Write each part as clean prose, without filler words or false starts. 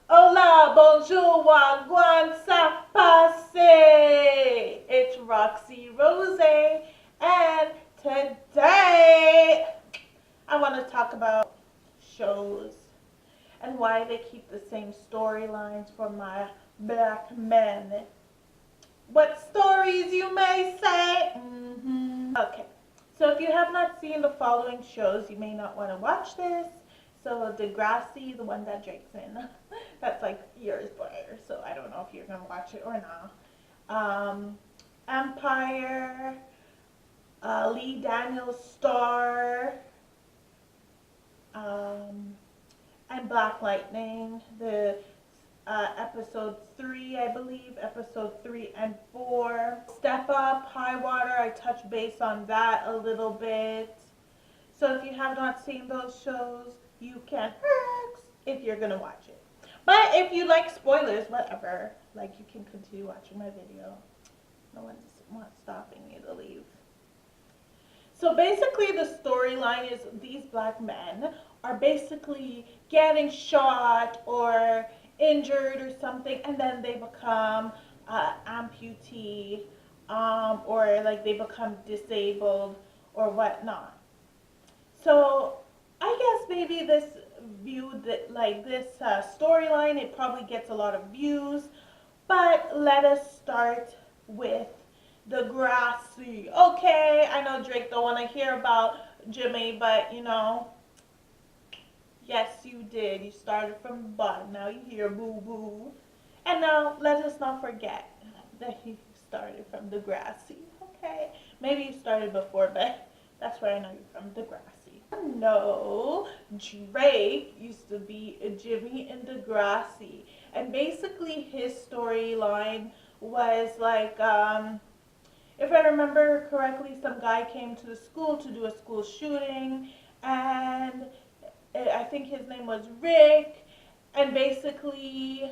Hola, bonjour, wagwan, ça passe. It's Roxy Rose, and today I want to talk about shows and why they keep the same storylines for my black men. What stories, you may say? Okay, so if you have not seen the following shows, you may not want to watch this. So Degrassi, the one that Drake's in, that's like years prior, so I don't know if you're gonna watch it or not. Empire, Lee Daniels Star, and Black Lightning, the episode 3, I believe, episode 3 and 4. Step Up, High Water, I touched base on that a little bit. So if you have not seen those shows, you can if you're gonna watch it. But if you like spoilers, whatever, like you can continue watching my video. No one's stopping me to leave. So basically the storyline is these black men are basically getting shot or injured or something, and then they become amputee, or like they become disabled or whatnot. So I guess maybe this storyline, it probably gets a lot of views, but let us start with Degrassi. Okay, I know Drake don't want to hear about Jimmy, but you know, yes you did. You started from the bottom, now you hear boo boo. And now let us not forget that he started from Degrassi. Okay, maybe you started before, but that's where I know you're from, Degrassi. No, Drake used to be a Jimmy in Degrassi, and basically his storyline was like, if I remember correctly, some guy came to the school to do a school shooting, and I think his name was Rick, and basically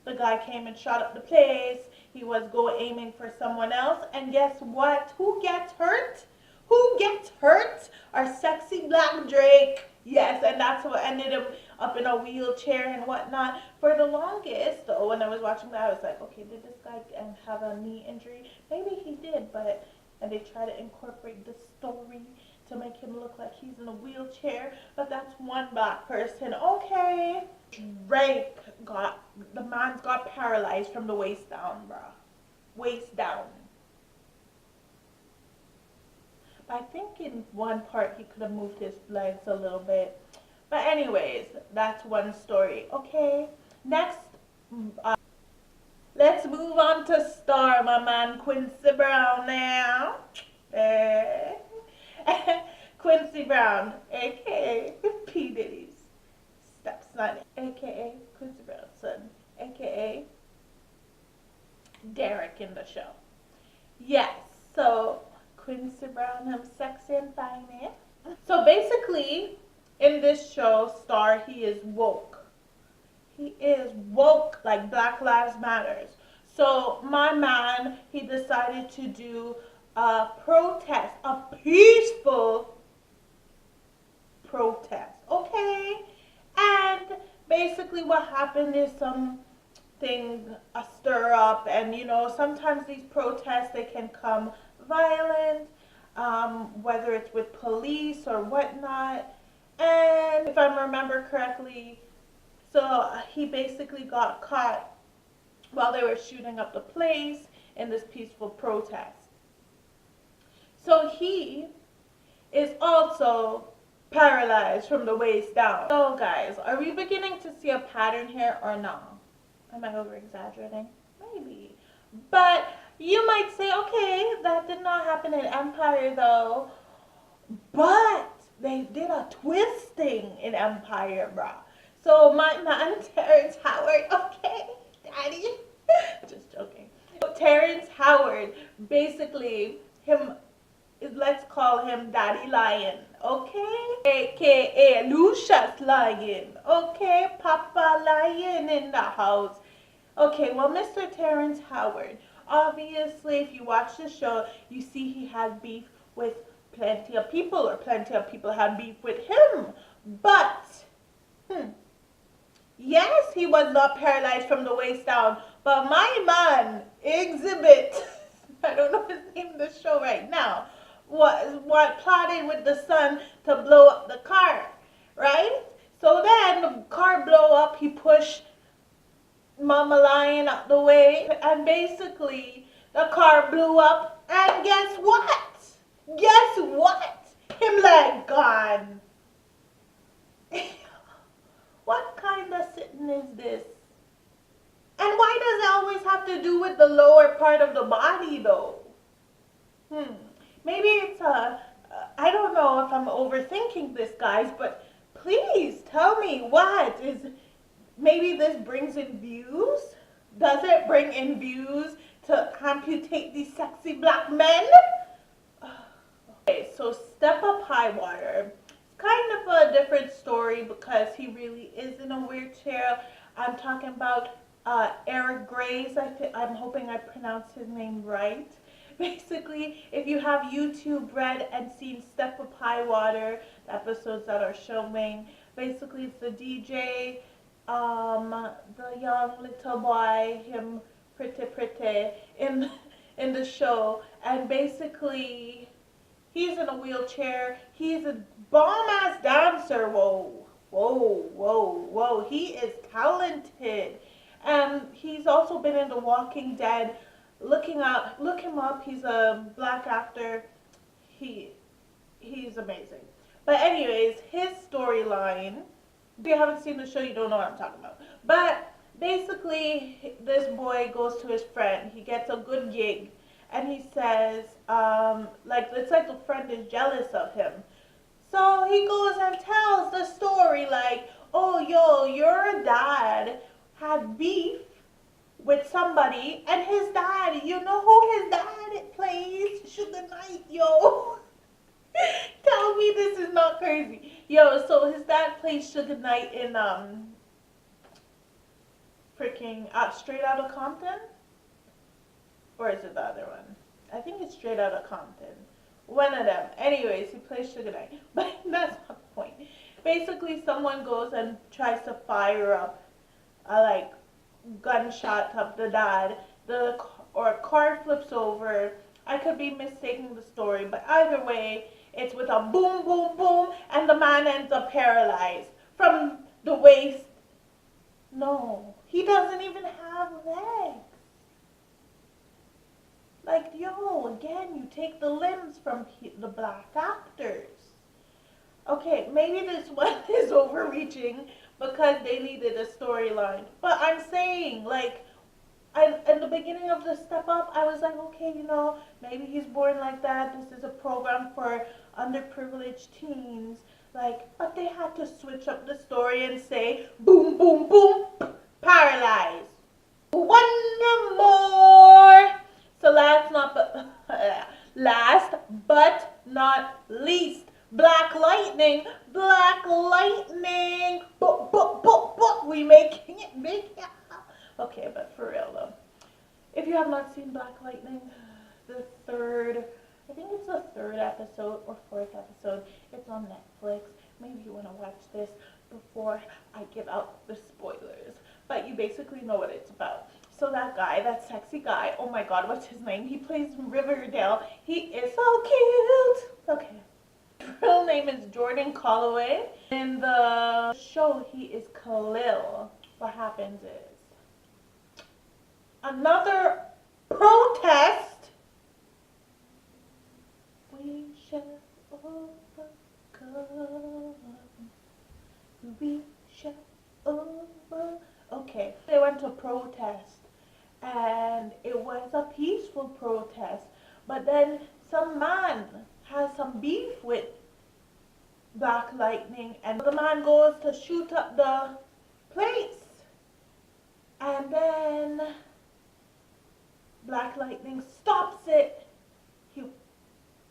the guy came and shot up the place. He was aiming for someone else, and guess what? Who gets hurt? Who gets hurt? Our sexy black Drake. Yes, and that's what ended him up in a wheelchair and whatnot. For the longest, though, when I was watching that, I was like, okay, did this guy have a knee injury? Maybe he did, and they try to incorporate the story to make him look like he's in a wheelchair, but that's one black person. Okay. Drake the man's got paralyzed from the waist down, bruh. Waist down. I think in one part he could have moved his legs a little bit. But anyways, that's one story. Okay, next, let's move on to Star, my man Quincy Brown now. Quincy Brown, aka P. Diddy's stepson, aka Quincy Brown's son, aka Derek in the show. Yes, so Quincy Brown, I'm sexy and fine. So basically, in this show, Star, he is woke. He is woke, like Black Lives Matters. So my man, he decided to do a protest, a peaceful protest, okay? And basically what happened is a stir up, and you know, sometimes these protests, they can come violent, whether it's with police or whatnot. And if I remember correctly, so he basically got caught while they were shooting up the place in this peaceful protest. So he is also paralyzed from the waist down. So guys, are we beginning to see a pattern here or not? Am I over exaggerating? Maybe. But you might say, okay, that did not happen in Empire though. But they did a twisting in Empire, bruh. So my man Terrence Howard, okay, daddy, just joking. Terrence Howard, basically, let's call him Daddy Lion, okay? AKA Lucius Lion, okay? Papa Lion in the house. Okay, well, Mr. Terrence Howard, obviously, if you watch the show, you see he has beef with plenty of people, or plenty of people had beef with him. But, yes, he was not paralyzed from the waist down, but my man, Exhibit, I don't know his name in the show right now, what plotted with the son to blow up the car, right? So then the car blow up, he pushed Mama Lion out the way, and basically the car blew up, and guess what? Guess what? Him leg gone. What kind of sitting is this? And why does it always have to do with the lower part of the body though? Maybe it's I don't know if I'm overthinking this, guys, but please tell me what is, maybe this brings in views? Does it bring in views to amputate these sexy black men? Okay, so Step Up High Water. It's kind of a different story because he really is in a wheelchair. I'm talking about Eric Grace. I'm hoping I pronounced his name right. Basically, if you have YouTube read and seen Step Up High Water, the episodes that are showing, basically it's the DJ, the young little boy, him pretty in the show, and basically he's in a wheelchair. He's a bomb-ass dancer. Whoa, whoa, whoa, whoa. He is talented. And he's also been in The Walking Dead. Look him up. He's a black actor. He's amazing. But anyways, his storyline, if you haven't seen the show, you don't know what I'm talking about. But basically, this boy goes to his friend. He gets a good gig. And he says, it's like the friend is jealous of him. So he goes and tells the story like, oh, yo, your dad had beef with somebody, and his dad, you know who his dad plays? Suge Knight, yo. Tell me this is not crazy. Yo, so his dad plays Suge Knight in, Straight Outta Compton? Or is it the other one? I think it's Straight Outta Compton. One of them. Anyways, he plays Suge Knight. But that's not the point. Basically, someone goes and tries to fire up a, gunshot up the dad. Or a car flips over. I could be mistaking the story, but either way, it's with a boom, boom, boom, and the man ends up paralyzed from the waist. No, he doesn't even have legs. Like, yo, again, you take the limbs from the black actors. Okay, maybe this one is overreaching because they needed a storyline. But I'm saying, in the beginning of the Step Up, I was like, okay, maybe he's born like that. This is a program for underprivileged teens. But they had to switch up the story and say, boom, boom, boom, paralyzed. One more. So last but not least, Black Lightning. We making it big. Okay, but for real though, if you have not seen Black Lightning, I think it's the third episode or fourth episode. It's on Netflix. Maybe you want to watch this before I give out the spoilers. But you basically know what it's about. So that sexy guy, oh my god, what's his name? He plays Riverdale. He is so cute. Okay. His real name is Jordan Calloway. In the show, he is Khalil. What happens is another protest. We shall overcome. We shall overcome. Okay, they went to protest. And it was a peaceful protest. But then some man has some beef with Black Lightning, and the man goes to shoot up the place. And then Black Lightning stops it. He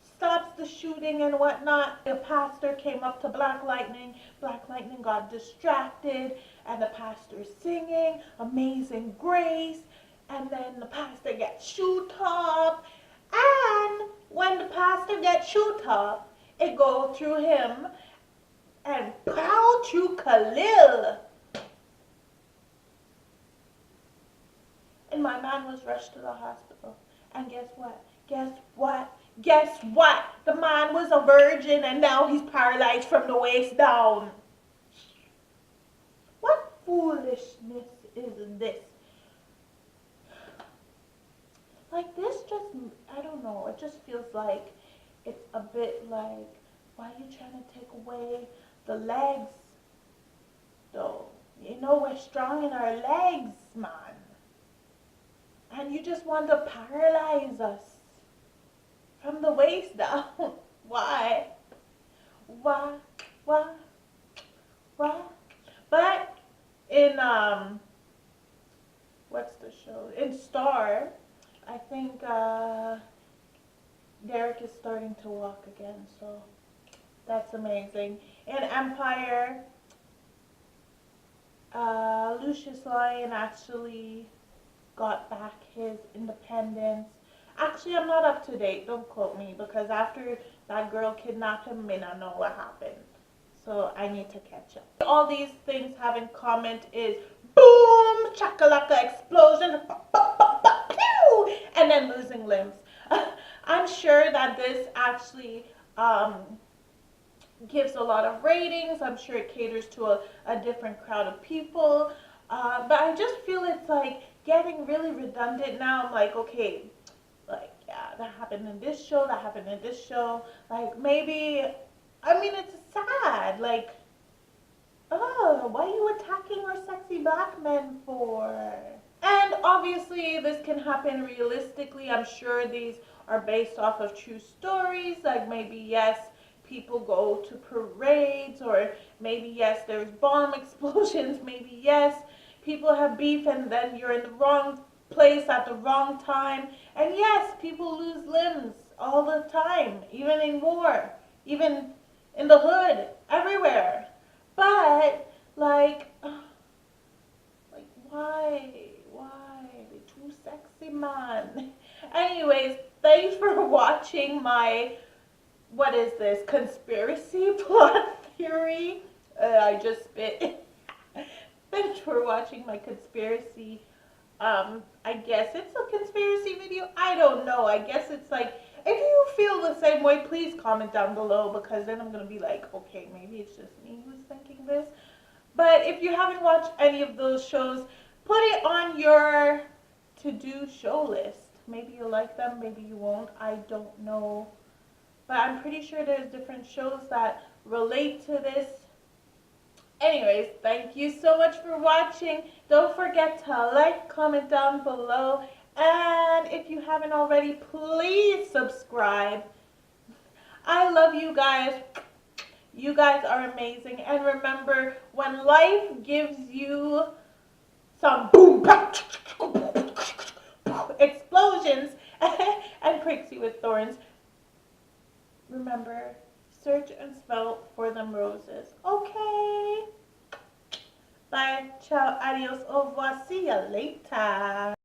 stops the shooting and whatnot. The pastor came up to Black Lightning. Black Lightning got distracted, and the pastor's singing Amazing Grace. And then the pastor gets shoot up. And when the pastor after get shoot up, it go through him and pow through Khalil. And my man was rushed to the hospital. And guess what? Guess what? Guess what? The man was a virgin and now he's paralyzed from the waist down. What foolishness is this? Like this just, I don't know, it just feels like it's a bit like, why are you trying to take away the legs though? You know we're strong in our legs, man. And you just want to paralyze us from the waist down. Why? Why? Why? Why? But in what's the show? In Star, I think Derek is starting to walk again, so that's amazing. In Empire, Lucius Lyon actually got back his independence. Actually, I'm not up to date, don't quote me, because after that girl kidnapped him, I may not know what happened. So I need to catch up. All these things have in common is boom, chakalaka explosion, pew, and then losing limbs. I'm sure that this actually gives a lot of ratings. I'm sure it caters to a different crowd of people. But I just feel it's like getting really redundant now. I'm like, okay, like, yeah, that happened in this show, that happened in this show. Like, maybe, I mean, it's sad. Like, oh, what are you attacking our sexy black men for? And obviously, this can happen realistically. I'm sure these are based off of true stories. Like, maybe, yes, people go to parades, or maybe, yes, there's bomb explosions. Maybe, yes, people have beef and then you're in the wrong place at the wrong time. And yes, people lose limbs all the time, even in war, even in the hood, everywhere. But like why? They too sexy, man. Anyways, thanks for watching my, what is this, conspiracy plot theory? I just spit. Thanks for watching my conspiracy. I guess it's a conspiracy video. I don't know. I guess it's like, if you feel the same way, please comment down below, because then I'm going to be like, okay, maybe it's just me who's thinking this. But if you haven't watched any of those shows, put it on your to-do show list. Maybe you'll like them, maybe you won't. I don't know. But I'm pretty sure there's different shows that relate to this. Anyways, thank you so much for watching. Don't forget to like, comment down below. And if you haven't already, please subscribe. I love you guys. You guys are amazing. And remember, when life gives you some boom, explosions, and pricks you with thorns, remember, search and smell for them roses. Okay? Bye. Ciao. Adios. Au revoir. See you later.